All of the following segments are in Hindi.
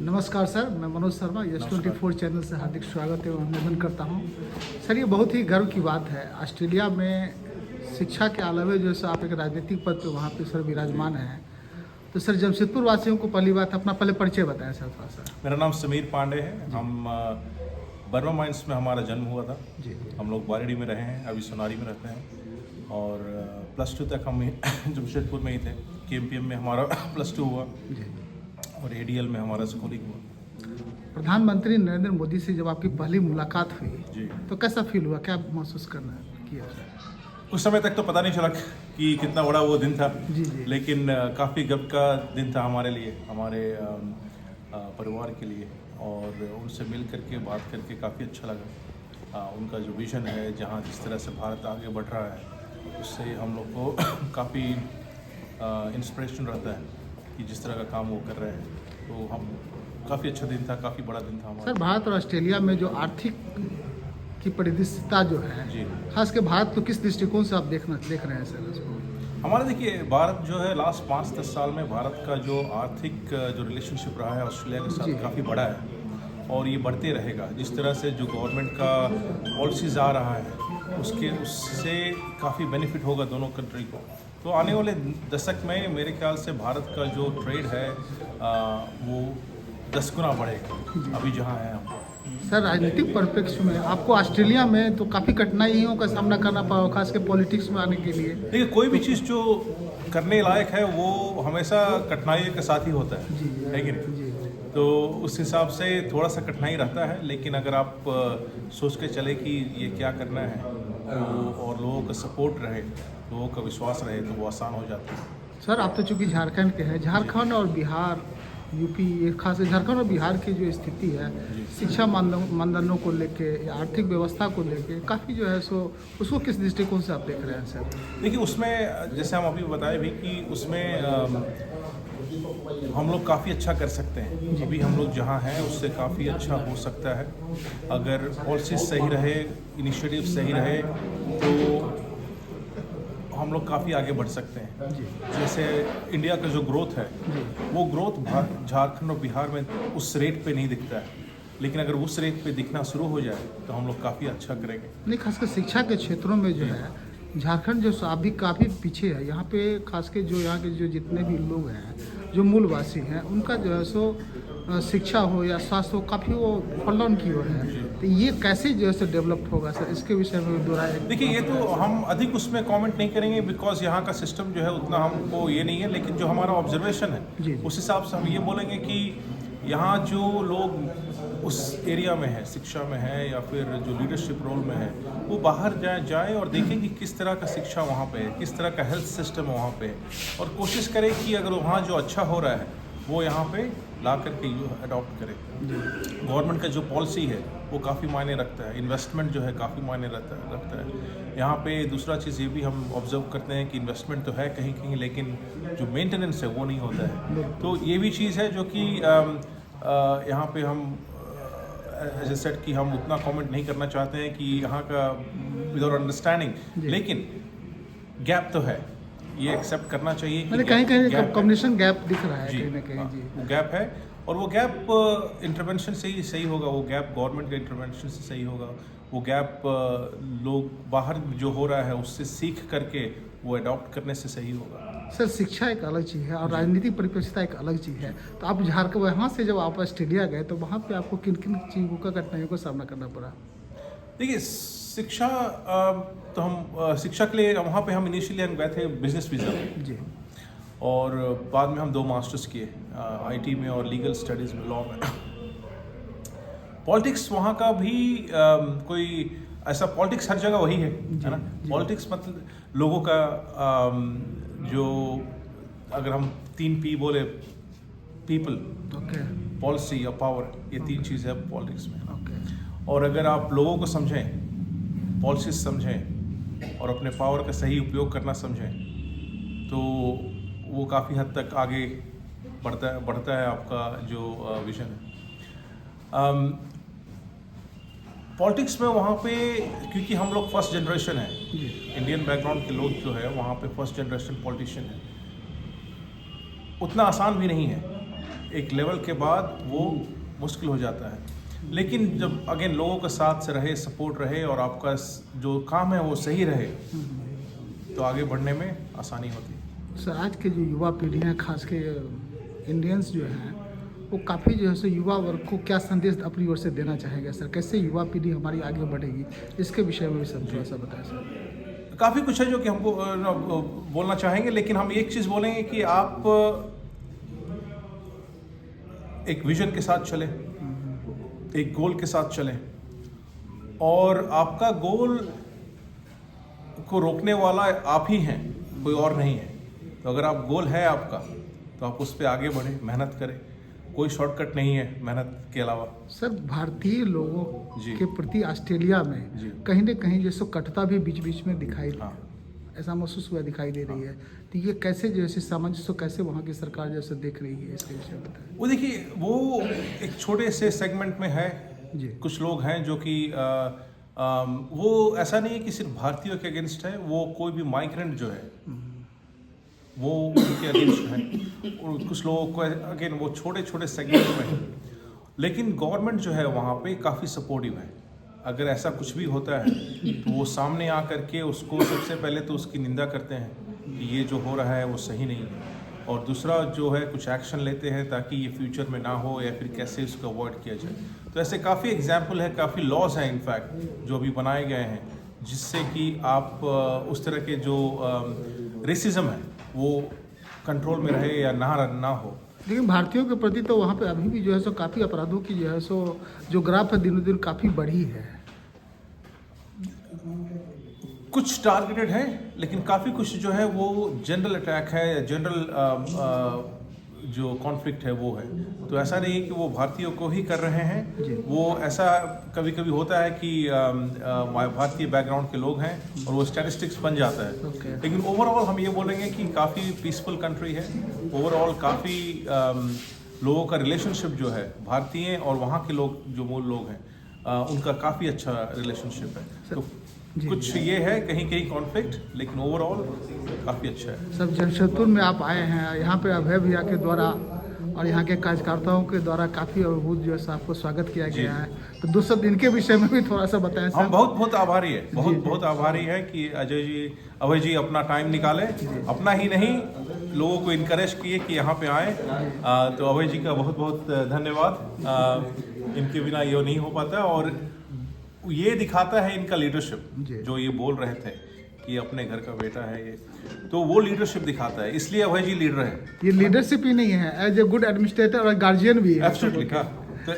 नमस्कार सर, मैं मनोज शर्मा यस24 चैनल से हार्दिक स्वागत एवं अभिनंदन करता हूं। सर, ये बहुत ही गर्व की बात है। ऑस्ट्रेलिया में शिक्षा के अलावे जो है आप एक राजनीतिक पद पे वहाँ पे सर विराजमान हैं। तो सर, जमशेदपुर वासियों को पहली बात अपना पहले परिचय बताएं सर थोड़ा सा। मेरा नाम समीर पांडे है। हम बर्मा माइंस में हमारा जन्म हुआ था जी। हम लोग बारेडी में रहे हैं, अभी सोनारी में रहते हैं और +2 तक हम जमशेदपुर में ही थे। KMPM में हमारा +2 हुआ जी। और ADL में हमारा स्कूलिंग हुआ। प्रधानमंत्री नरेंद्र मोदी से जब आपकी पहली मुलाकात हुई जी, तो कैसा फील हुआ, क्या महसूस करना किया सर? उस समय तक तो पता नहीं चला कि कितना बड़ा वो दिन था। जी जी। लेकिन काफ़ी गर्व का दिन था हमारे लिए, हमारे परिवार के लिए। और उनसे मिल करके बात करके काफ़ी अच्छा लगा। उनका जो विज़न है, जहाँ जिस तरह से भारत आगे बढ़ रहा है, उससे हम लोग को काफ़ी इंस्पिरेशन रहता है कि जिस तरह का काम वो कर रहे हैं। तो हम काफ़ी अच्छा दिन था, काफ़ी बड़ा दिन था हमारा। सर, भारत और ऑस्ट्रेलिया में जो आर्थिक की परिदृश्यता जो है, जी, खास के भारत को किस दृष्टिकोण से आप देख रहे हैं सर इसको? हमारा देखिए, भारत जो है लास्ट 5-10 साल में भारत का जो आर्थिक जो रिलेशनशिप रहा है ऑस्ट्रेलिया के जी। साथ काफ़ी बड़ा है और ये बढ़ते रहेगा। जिस तरह से जो गवर्नमेंट का पॉलिसीज़ आ रहा है उससे काफ़ी बेनिफिट होगा दोनों कंट्री को। तो आने वाले दशक में मेरे ख्याल से भारत का जो ट्रेड है वो 10 गुना बढ़ेगा अभी जहाँ है हम। सर, राजनीतिक परिप्रेक्ष्य में आपको ऑस्ट्रेलिया में तो काफ़ी कठिनाइयों का सामना करना पड़ा, खास के पॉलिटिक्स में आने के लिए। देखिए, कोई भी चीज़ जो करने लायक है वो हमेशा कठिनाइयों के साथ ही होता है कि नहीं? जी। तो उस हिसाब से थोड़ा सा कठिनाई रहता है, लेकिन अगर आप सोच के चले कि ये क्या करना है और लोगों का सपोर्ट रहे, लोगों का विश्वास रहे, तो वो आसान हो जाता है। सर, आप तो चूंकि झारखंड के हैं, झारखंड और बिहार, यूपी, ये खास झारखंड और बिहार की जो स्थिति है शिक्षा मानदंडों को लेके या आर्थिक व्यवस्था को लेके काफ़ी जो है सो उसको किस दृष्टिकोण से आप देख रहे हैं सर? देखिए, उसमें जैसे हम अभी बताए भी कि उसमें हम लोग काफ़ी अच्छा कर सकते हैं। अभी हम लोग जहाँ हैं उससे काफ़ी अच्छा हो सकता है अगर पॉलिसीज सही रहे, इनिशिएटिव सही रहे, तो हम लोग काफ़ी आगे बढ़ सकते हैं। जैसे इंडिया का जो ग्रोथ है वो ग्रोथ झारखंड और बिहार में उस रेट पे नहीं दिखता है, लेकिन अगर उस रेट पे दिखना शुरू हो जाए तो हम लोग काफ़ी अच्छा करेंगे। नहीं, खासकर शिक्षा के क्षेत्रों में जो है झारखंड जो अभी काफ़ी पीछे है। यहाँ पे खास के जो यहाँ के जो जितने भी लोग हैं, जो मूलवासी हैं, उनका जो है सो शिक्षा हो या स्वास्थ्य हो, काफ़ी वो फॉल डाउन की ओर है। तो ये कैसे जो है सो डेवलप होगा सर, इसके विषय में दो राय। देखिए, ये तो हम अधिक उसमें कमेंट नहीं करेंगे बिकॉज यहाँ का सिस्टम जो है उतना हमको ये नहीं है, लेकिन जो हमारा ऑब्जर्वेशन जी। है उस हिसाब से हम ये बोलेंगे कि यहाँ जो लोग उस एरिया में है, शिक्षा में है या फिर जो लीडरशिप रोल में है, वो बाहर जाए और देखें कि किस तरह का शिक्षा वहाँ पे है, किस तरह का हेल्थ सिस्टम वहाँ पे है, और कोशिश करें कि अगर वहाँ जो अच्छा हो रहा है वो यहाँ पे ला करके अडॉप्ट करें। गवर्नमेंट का जो पॉलिसी है वो काफ़ी मायने रखता है, इन्वेस्टमेंट जो है काफ़ी मायने रखता है। यहाँ पे दूसरा चीज़ ये भी हम ऑब्जर्व करते हैं कि इन्वेस्टमेंट तो है कहीं कहीं, लेकिन जो मेंटेनेंस है वो नहीं होता है। तो ये भी चीज़ है जो कि यहाँ पे हम एज ए सेट कि हम उतना कमेंट नहीं करना चाहते हैं कि यहाँ का विदाउट अंडरस्टैंडिंग, लेकिन गैप तो है, ये एक्सेप्ट करना चाहिए कि कहीं कहीं कम्युनिकेशन गैप दिख रहा है जी, कहीं ना कहीं। जी, वो गैप है और वो गैप इंटरवेंशन से ही सही होगा, वो गैप गवर्नमेंट के इंटरवेंशन से सही होगा, वो गैप लोग बाहर जो हो रहा है उससे सीख करके वो अडॉप्ट करने से सही होगा। सर, शिक्षा एक अलग चीज़ है और राजनीतिक परिप्रेक्ष्यता एक अलग चीज़ है। तो आप झारखंड वहाँ से जब आप ऑस्ट्रेलिया गए तो वहाँ पे आपको किन किन चीज़ों का कठिनाइयों का सामना करना पड़ा? देखिए, शिक्षा तो हम शिक्षा के लिए वहाँ पे हम इनिशियली हम गए थे बिजनेस वीज़ा में जी। और बाद में हम 2 मास्टर्स किए IT में और लीगल स्टडीज़ में, लॉ में। पॉलिटिक्स वहाँ का भी कोई ऐसा पॉलिटिक्स हर जगह वही है ना? पॉलिटिक्स मतलब लोगों का जो अगर हम 3P बोले, पीपल, ओके पॉलिसी और पावर, ये 3 चीज़ है पॉलिटिक्स में। ओके। और अगर आप लोगों को समझें, पॉलिसीज समझें और अपने पावर का सही उपयोग करना समझें, तो वो काफ़ी हद तक आगे बढ़ता है आपका जो विजन है। पॉलिटिक्स में वहाँ पे क्योंकि हम लोग फर्स्ट जनरेशन है, इंडियन बैकग्राउंड के लोग जो है वहाँ पे फर्स्ट जनरेशन पॉलिटिशियन है, उतना आसान भी नहीं है एक लेवल के बाद वो मुश्किल हो जाता है। लेकिन जब अगेन लोगों के साथ से रहे, सपोर्ट रहे और आपका जो काम है वो सही रहे तो आगे बढ़ने में आसानी होती है। सर आज के जो युवा पीढ़ी हैं, खास के इंडियंस जो हैं, वो काफ़ी जो है सो युवा वर्ग को क्या संदेश अपनी ओर से देना चाहेंगे सर? कैसे युवा पीढ़ी हमारी आगे बढ़ेगी, इसके विषय में भी सर थोड़ा सा बताएं सर। काफ़ी कुछ है जो कि हमको बोलना चाहेंगे, लेकिन हम एक चीज़ बोलेंगे कि आप एक विजन के साथ चलें, एक गोल के साथ चलें, और आपका गोल को रोकने वाला आप ही हैं, कोई और नहीं है। तो अगर आप गोल है आपका तो आप उस पर आगे बढ़ें, मेहनत करें। कोई शॉर्टकट नहीं है मेहनत के अलावा। सर भारतीय लोगों जी। के प्रति ऑस्ट्रेलिया में जी। कहीं न कहीं जैसे कटुता भी बीच बीच में दिखाई हाँ। ऐसा महसूस हुआ दिखाई दे रही है। तो ये कैसे जैसे सामंजस्य कैसे वहाँ की सरकार जैसे देख रही है, इसके विषय में बताएं। वो देखिए, वो एक छोटे से सेगमेंट में है। जी। कुछ लोग हैं जो कि वो ऐसा नहीं है कि सिर्फ भारतीयों के अगेंस्ट है, वो कोई भी माइग्रेंट जो है वो उनके अगेंस्ट है। और कुछ लोगों को अगेन वो छोटे छोटे सेगमेंट में है, लेकिन गवर्नमेंट जो है वहाँ पे काफ़ी सपोर्टिव है। अगर ऐसा कुछ भी होता है तो वो सामने आकर के उसको सबसे पहले तो उसकी निंदा करते हैं कि ये जो हो रहा है वो सही नहीं है, और दूसरा जो है कुछ एक्शन लेते हैं ताकि ये फ्यूचर में ना हो या फिर कैसे इसको अवॉइड किया जाए। तो ऐसे काफ़ी एग्जाम्पल है, काफ़ी लॉज हैं इनफैक्ट जो अभी बनाए गए हैं, जिससे कि आप उस तरह के जो रेसिज्म है वो कंट्रोल में रहे या ना हो। लेकिन भारतीयों के प्रति तो वहाँ पे अभी भी जो है सो काफ़ी अपराधों की जो है सो जो ग्राफ है दिनों दिन काफ़ी बढ़ी है। कुछ टारगेटेड है, लेकिन काफ़ी कुछ जो है वो जनरल अटैक है, जनरल जो कॉन्फ्लिक्ट है वो है। तो ऐसा नहीं है कि वो भारतीयों को ही कर रहे हैं। वो ऐसा कभी कभी होता है कि भारतीय बैकग्राउंड के लोग हैं और वो स्टैटिस्टिक्स बन जाता है। Okay. लेकिन ओवरऑल हम ये बोलेंगे कि काफ़ी पीसफुल कंट्री है। ओवरऑल काफ़ी लोगों का रिलेशनशिप जो है, भारतीय और वहाँ के लोग जो मूल लोग हैं उनका काफ़ी अच्छा रिलेशनशिप है। तो कुछ ये है कहीं कहीं कॉन्फ्लिक्ट, लेकिन ओवरऑल काफ़ी अच्छा है। सब जमशेदपुर में आप आए हैं, यहाँ पे अभय भैया के द्वारा और यहाँ के कार्यकर्ताओं के द्वारा काफ़ी अद्भुत जो है आपको स्वागत किया गया है। तो दूसरा दिन के विषय में भी थोड़ा सा बताएं सर। हम बहुत बहुत आभारी है, बहुत आभारी है कि अभय जी अपना टाइम निकाले, अपना ही नहीं लोगों को इनकरेज किए कि यहाँ पे आए। तो अभय जी का बहुत बहुत धन्यवाद। इनके बिना ये नहीं हो पाता, और ये दिखाता है इनका लीडरशिप। जो ये बोल रहे थे कि अपने घर का बेटा है ये, तो वो लीडरशिप दिखाता है, इसलिए अभय जी लीडर है। ये लीडरशिप ही नहीं है, एज ए गुड एडमिनिस्ट्रेटर और गार्जियन भी है। एब्सोल्युटली, तो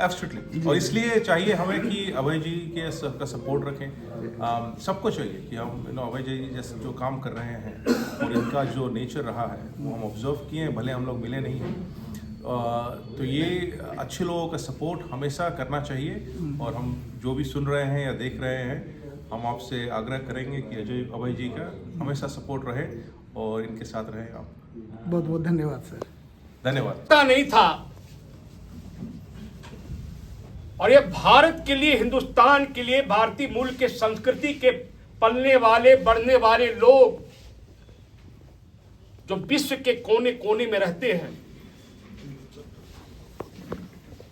एब्सोल्युटली, और इसलिए चाहिए हमें कि अभय जी के सबका सपोर्ट रखें। सबको चाहिए कि हम अभय जी जैसे जो काम कर रहे हैं और इनका जो नेचर रहा है वो हम ऑब्जर्व किए हैं, भले हम लोग मिले नहीं हैं। तो ये अच्छे लोगों का सपोर्ट हमेशा करना चाहिए, और हम जो भी सुन रहे हैं या देख रहे हैं, हम आपसे आग्रह करेंगे कि अभय जी का हमेशा सपोर्ट रहे और इनके साथ रहे आप। बहुत बहुत धन्यवाद सर। धन्यवाद। नहीं था, और ये भारत के लिए, हिंदुस्तान के लिए, भारतीय मूल के संस्कृति के पलने वाले, बढ़ने वाले लोग जो विश्व के कोने कोने में रहते हैं,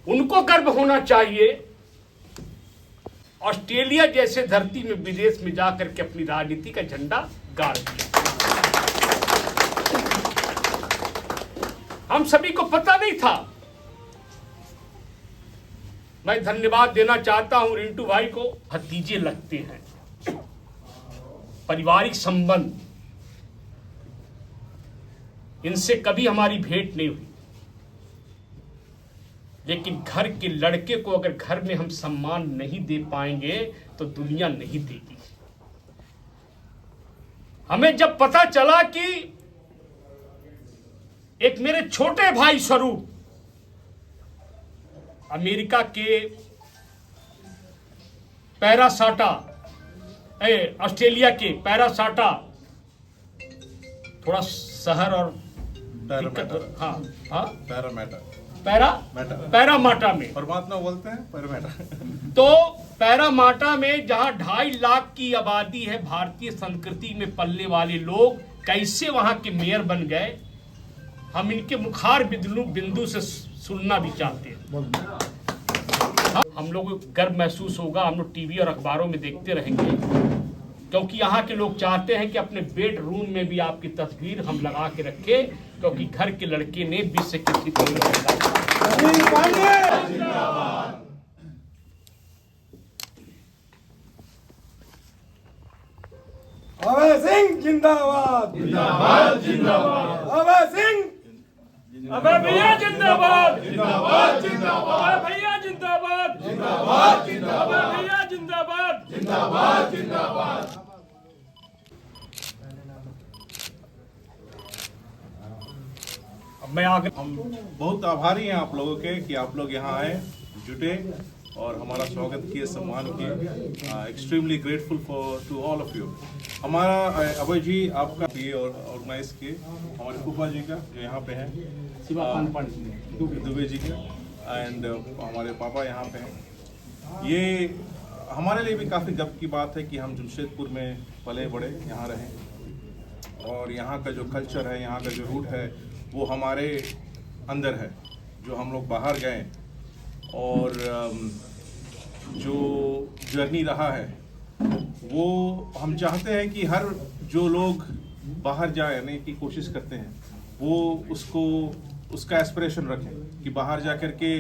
उनको गर्व होना चाहिए। ऑस्ट्रेलिया जैसे धरती में विदेश में जाकर के अपनी राजनीति का झंडा गाड़ दिया। हम सभी को पता नहीं था। मैं धन्यवाद देना चाहता हूं रिंटू भाई को। भतीजे लगते हैं, पारिवारिक संबंध, इनसे कभी हमारी भेंट नहीं हुई, लेकिन घर के लड़के को अगर घर में हम सम्मान नहीं दे पाएंगे तो दुनिया नहीं देगी। हमें जब पता चला कि एक मेरे छोटे भाई स्वरूप अमेरिका के पैरासाटा, ऑस्ट्रेलिया के पैरासाटा, थोड़ा शहर और पैरामाटा में परमात्मा बोलते हैं पैरामाटा। तो पैरामाटा में जहां 2.5 लाख की आबादी है, भारतीय संस्कृति में पलने वाले लोग कैसे वहां के मेयर बन गए, हम इनके मुखार बिंदु से सुनना भी चाहते हैं। हम लोग को गर्व महसूस होगा, हम लोग टीवी और अखबारों में देखते रहेंगे, क्योंकि यहाँ के लोग चाहते हैं कि अपने बेडरूम में भी आपकी तस्वीर हम लगा के रखें, क्योंकि घर के लड़के ने विश्व की स्थिति अभय सिंह जिंदाबाद जिंदाबाद जिंदाबाद। अभय सिंह, अबे भैया जिंदाबाद जिंदाबाद जिंदाबाद। अबे भैया जिंदाबाद जिंदाबाद जिंदाबाद। अबे भैया जिंदाबाद जिंदाबाद जिंदाबाद। अब मैं आगे हम बहुत आभारी हैं आप लोगों के कि आप लोग यहाँ आए, जुटे और हमारा स्वागत किए, सम्मान किए। Extremely grateful for to all of you. हमारा अभय जी आपका ये ऑर्गेनाइज किए, हमारे फूफा जी का जो यहाँ पे हैं, दुबे जी के, एंड हमारे पापा यहाँ पे हैं। ये हमारे लिए भी काफ़ी गर्व की बात है कि हम जमशेदपुर में पले बड़े, यहाँ रहें और यहाँ का जो कल्चर है, यहाँ का जो रूट है वो हमारे अंदर है। जो हम लोग बाहर गए और जो जर्नी रहा है वो हम चाहते हैं कि हर जो लोग बाहर जाने की कोशिश करते हैं वो उसका एस्पिरेशन रखें कि बाहर जा कर के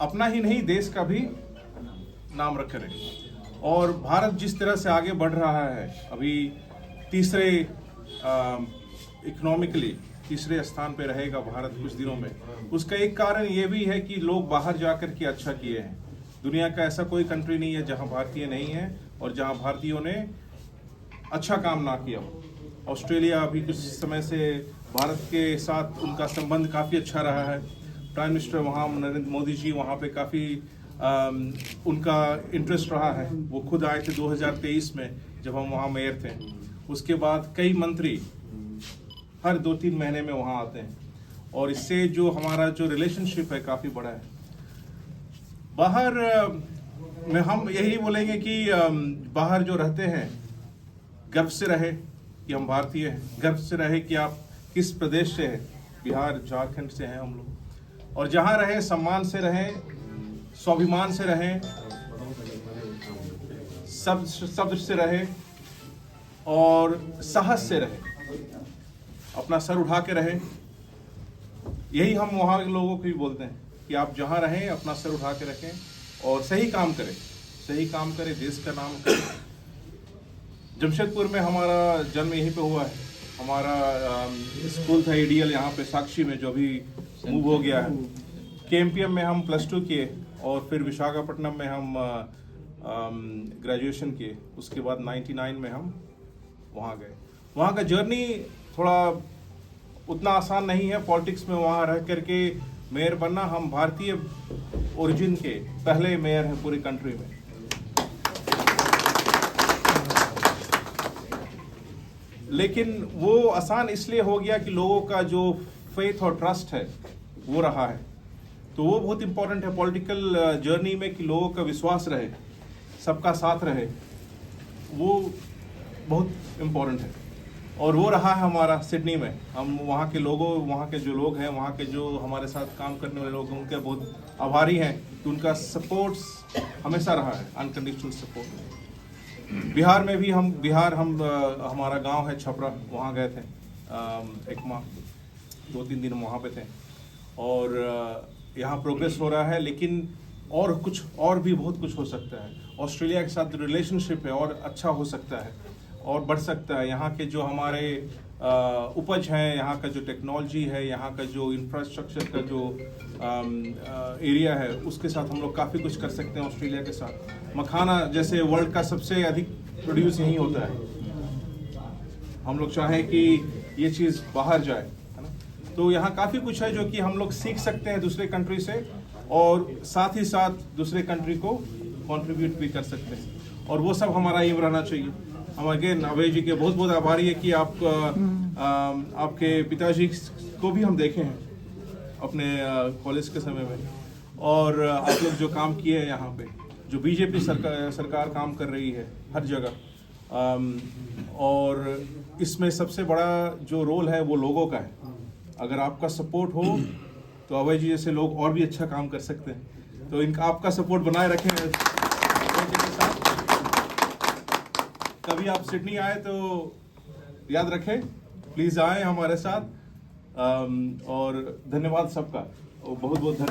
अपना ही नहीं देश का भी नाम रख करें। और भारत जिस तरह से आगे बढ़ रहा है, अभी तीसरे इकोनॉमिकली तीसरे स्थान पे रहेगा भारत कुछ दिनों में, उसका एक कारण ये भी है कि लोग बाहर जाकर के अच्छा किए हैं। दुनिया का ऐसा कोई कंट्री नहीं है जहां भारतीय नहीं है और जहां भारतीयों ने अच्छा काम ना किया हो। ऑस्ट्रेलिया अभी कुछ समय से भारत के साथ उनका संबंध काफ़ी अच्छा रहा है। प्राइम मिनिस्टर वहाँ नरेंद्र मोदी जी वहाँ पे काफ़ी उनका इंटरेस्ट रहा है। वो खुद आए थे 2023 में जब हम वहाँ मेयर थे। उसके बाद कई मंत्री हर 2-3 महीने में वहाँ आते हैं और इससे जो हमारा जो रिलेशनशिप है काफ़ी बड़ा है। बाहर में हम यही बोलेंगे कि बाहर जो रहते हैं गर्व से रहे कि हम भारतीय हैं, गर्व से रहे कि आप किस प्रदेश से हैं। बिहार झारखंड से हैं हम लोग। और जहाँ रहें सम्मान से रहें, स्वाभिमान से रहें, शब्द से रहें और साहस से रहें, अपना सर उठा के रहें। यही हम वहाँ के लोगों को भी बोलते हैं कि आप जहाँ रहें अपना सर उठा के रखें और सही काम करें, देश का नाम करें। जमशेदपुर में हमारा जन्म यहीं पे हुआ है। हमारा स्कूल था ADL यहाँ पे साक्षी में, जो भी मूव हो गया है। KMPM में हम +2 किए और फिर विशाखापट्टनम में हम ग्रेजुएशन किए। उसके बाद 99 में हम वहाँ गए। वहाँ का जर्नी थोड़ा उतना आसान नहीं है पॉलिटिक्स में वहाँ रह करके मेयर बनना। हम भारतीय ओरिजिन के पहले मेयर हैं पूरी कंट्री में। लेकिन वो आसान इसलिए हो गया कि लोगों का जो फेथ और ट्रस्ट है वो रहा है। तो वो बहुत इंपॉर्टेंट है पॉलिटिकल जर्नी में कि लोगों का विश्वास रहे, सबका साथ रहे, वो बहुत इम्पोर्टेंट है। और वो रहा है हमारा सिडनी में। हम वहाँ के लोगों, वहाँ के जो लोग हैं, वहाँ के जो हमारे साथ काम करने वाले लोग हैं, उनके बहुत आभारी हैं कि उनका सपोर्ट हमेशा रहा है, अनकंडीशनल सपोर्ट। बिहार में भी हम हमारा गांव है छपरा, वहाँ गए थे एक माह 2-3 दिन वहाँ पे थे और यहाँ प्रोग्रेस हो रहा है। लेकिन और भी बहुत कुछ हो सकता है। ऑस्ट्रेलिया के साथ रिलेशनशिप है और अच्छा हो सकता है और बढ़ सकता है। यहाँ के जो हमारे उपज हैं, यहाँ का जो टेक्नोलॉजी है, यहाँ का जो इंफ्रास्ट्रक्चर का जो एरिया है, उसके साथ हम लोग काफ़ी कुछ कर सकते हैं ऑस्ट्रेलिया के साथ। मखाना जैसे वर्ल्ड का सबसे अधिक प्रोड्यूस यहीं होता है। हम लोग चाहें कि ये चीज़ बाहर जाए, है ना। तो यहाँ काफ़ी कुछ है जो कि हम लोग सीख सकते हैं दूसरे कंट्री से और साथ ही साथ दूसरे कंट्री को कंट्रीब्यूट भी कर सकते हैं और वो सब हमारा एम रहना चाहिए। हम अगेन अभय जी के बहुत बहुत आभारी है कि आपके पिताजी को भी हम देखे हैं अपने कॉलेज के समय में और आप लोग जो काम किए हैं यहाँ पे, जो बीजेपी सरकार काम कर रही है हर जगह, और इसमें सबसे बड़ा जो रोल है वो लोगों का है। अगर आपका सपोर्ट हो तो अभय जी जैसे लोग और भी अच्छा काम कर सकते हैं। तो इनका आपका सपोर्ट बनाए रखें अभय जी के साथ। कभी आप सिडनी आए तो याद रखें, प्लीज़ आए हमारे साथ। और धन्यवाद सबका, बहुत बहुत धन्यवाद।